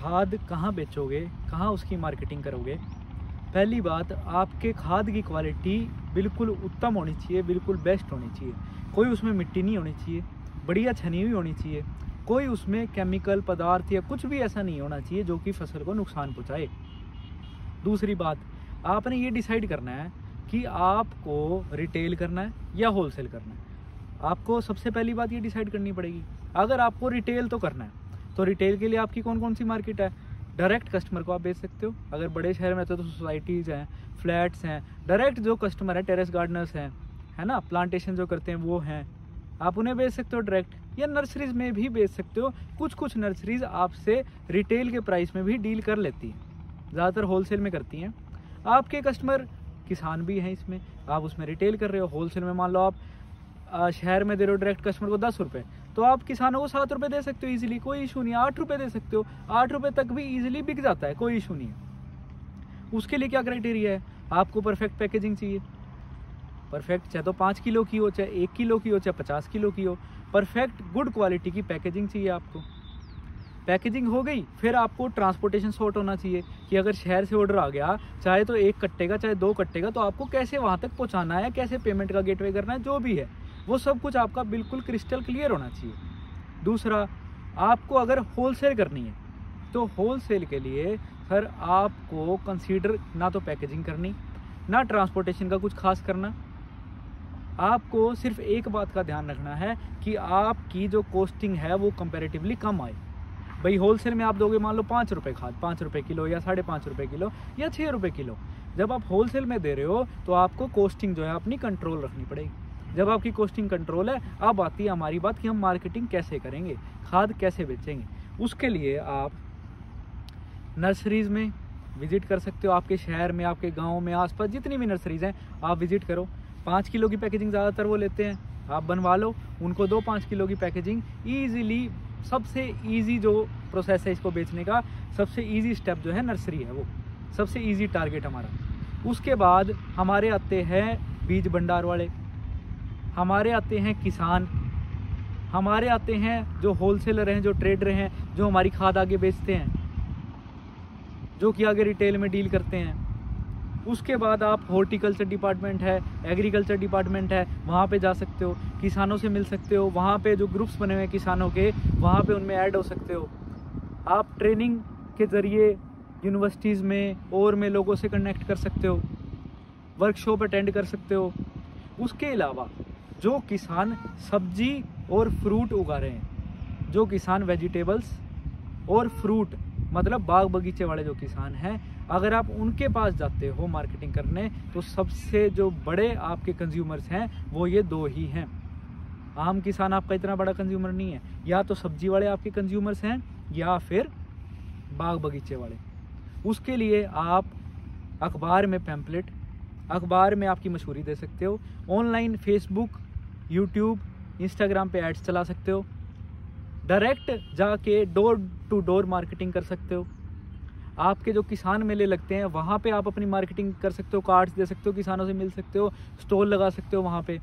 खाद कहाँ बेचोगे, कहाँ उसकी मार्केटिंग करोगे। पहली बात, आपके खाद की क्वालिटी बिल्कुल उत्तम होनी चाहिए, बिल्कुल बेस्ट होनी चाहिए। कोई उसमें मिट्टी नहीं होनी चाहिए, बढ़िया छनी हुई होनी चाहिए। कोई उसमें केमिकल पदार्थ या कुछ भी ऐसा नहीं होना चाहिए जो कि फसल को नुकसान पहुँचाए। दूसरी बात, आपने ये डिसाइड करना है कि आपको रिटेल करना है या होलसेल करना है। आपको सबसे पहली बात ये डिसाइड करनी पड़ेगी। अगर आपको रिटेल तो करना है तो रिटेल के लिए आपकी कौन कौन सी मार्केट है। डायरेक्ट कस्टमर को आप बेच सकते हो। अगर बड़े शहर में तो सोसाइटीज़ हैं, फ्लैट्स हैं, डायरेक्ट जो कस्टमर है टेरेस गार्डनर्स हैं, है ना, प्लांटेशन जो करते हैं वो हैं, आप उन्हें बेच सकते हो डायरेक्ट। या नर्सरीज में भी बेच सकते हो। कुछ नर्सरीज आपसे रिटेल के प्राइस में भी डील कर लेती हैं, ज़्यादातर होलसेल में करती हैं। आपके कस्टमर किसान भी हैं इसमें, आप उसमें रिटेल कर रहे हो। होलसेल में मान लो आप शहर में दे रहे हो डायरेक्ट कस्टमर को 10 रुपये, तो आप किसानों को 7 रुपये दे सकते हो इजीली, कोई इशू नहीं है। 8 रुपये दे सकते हो, 8 रुपये तक भी इजीली बिक जाता है, कोई इशू नहीं है। उसके लिए क्या क्राइटेरिया है, आपको परफेक्ट पैकेजिंग चाहिए। परफेक्ट, चाहे तो 5 किलो की हो, चाहे 1 किलो की हो, चाहे 50 किलो की हो, परफेक्ट गुड क्वालिटी की पैकेजिंग चाहिए आपको। पैकेजिंग हो गई, फिर आपको ट्रांसपोर्टेशन सॉर्ट होना चाहिए कि अगर शहर से ऑर्डर आ गया, चाहे तो 1 कट्टे का चाहे 2 कट्टे का, तो आपको कैसे वहाँ तक पहुँचाना है, कैसे पेमेंट का गेटवे करना है, जो भी है वो सब कुछ आपका बिल्कुल क्रिस्टल क्लियर होना चाहिए। दूसरा, आपको अगर होलसेल करनी है तो होलसेल के लिए सर आपको कंसीडर ना तो पैकेजिंग करनी, ना ट्रांसपोर्टेशन का कुछ खास करना। आपको सिर्फ एक बात का ध्यान रखना है कि आपकी जो कॉस्टिंग है वो कंपैरेटिवली कम आए। भाई होलसेल में आप दोगे मान लो 5 रुपये खाद, 5 रुपये किलो या 5.5 रुपये किलो या 6 रुपये किलो। जब आप होलसेल में दे रहे हो तो आपको कॉस्टिंग जो है अपनी कंट्रोल रखनी पड़ेगी। जब आपकी कॉस्टिंग कंट्रोल है, अब आती है हमारी बात कि हम मार्केटिंग कैसे करेंगे, खाद कैसे बेचेंगे। उसके लिए आप नर्सरीज़ में विजिट कर सकते हो। आपके शहर में, आपके गांव में, आसपास जितनी भी नर्सरीज़ हैं आप विजिट करो। 5 किलो की पैकेजिंग ज़्यादातर वो लेते हैं, आप बनवा लो, उनको दो 5 किलो की पैकेजिंग ईजिली। सबसे ईजी जो प्रोसेस है इसको बेचने का, सबसे ईजी स्टेप जो है नर्सरी है, वो सबसे ईजी टारगेट हमारा। उसके बाद हमारे आते हैं बीज भंडार वाले, हमारे आते हैं किसान, हमारे आते हैं जो होलसेलर हैं, जो ट्रेडर हैं, जो हमारी खाद आगे बेचते हैं, जो कि आगे रिटेल में डील करते हैं। उसके बाद आप हॉर्टिकल्चर डिपार्टमेंट है, एग्रीकल्चर डिपार्टमेंट है, वहाँ पे जा सकते हो, किसानों से मिल सकते हो। वहाँ पे जो ग्रुप्स बने हुए हैं किसानों के, वहाँ पे उनमें ऐड हो सकते हो। आप ट्रेनिंग के ज़रिए यूनिवर्सिटीज़ में और में लोगों से कनेक्ट कर सकते हो, वर्कशॉप अटेंड कर सकते हो। उसके अलावा जो किसान सब्जी और फ्रूट उगा रहे हैं, जो किसान वेजिटेबल्स और फ्रूट मतलब बाग बगीचे वाले जो किसान हैं, अगर आप उनके पास जाते हो मार्केटिंग करने, तो सबसे जो बड़े आपके कंज्यूमर्स हैं वो ये 2 ही हैं। आम किसान आपका इतना बड़ा कंज्यूमर नहीं है, या तो सब्जी वाले आपके कंज्यूमर्स हैं या फिर बाग बगीचे वाले। उसके लिए आप अखबार में पैम्पलेट, अखबार में आपकी मशहूरी दे सकते हो। ऑनलाइन फेसबुक, यूट्यूब, इंस्टाग्राम पे एड्स चला सकते हो। डायरेक्ट जाके डोर टू डोर मार्केटिंग कर सकते हो। आपके जो किसान मेले लगते हैं वहाँ पे आप अपनी मार्केटिंग कर सकते हो, कार्ड्स दे सकते हो, किसानों से मिल सकते हो, स्टॉल लगा सकते हो वहाँ पे।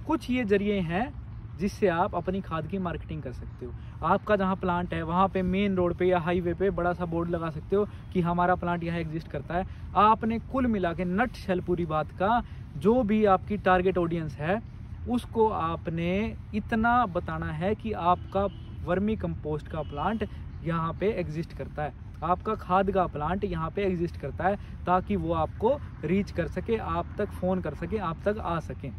कुछ ये जरिए हैं जिससे आप अपनी खाद की मार्केटिंग कर सकते हो। आपका जहाँ प्लांट है वहाँ पे मेन रोड पे या हाईवे पे बड़ा सा बोर्ड लगा सकते हो कि हमारा प्लांट यहाँ एग्जिस्ट करता है। आपने कुल मिला के नट शेल पूरी बात का, जो भी आपकी टारगेट ऑडियंस है उसको आपने इतना बताना है कि आपका वर्मी कंपोस्ट का प्लांट यहाँ पे एग्जिस्ट करता है, आपका खाद का प्लांट यहाँ पे एग्जिस्ट करता है, ताकि वो आपको रीच कर सके, आप तक फ़ोन कर सके, आप तक आ सकें।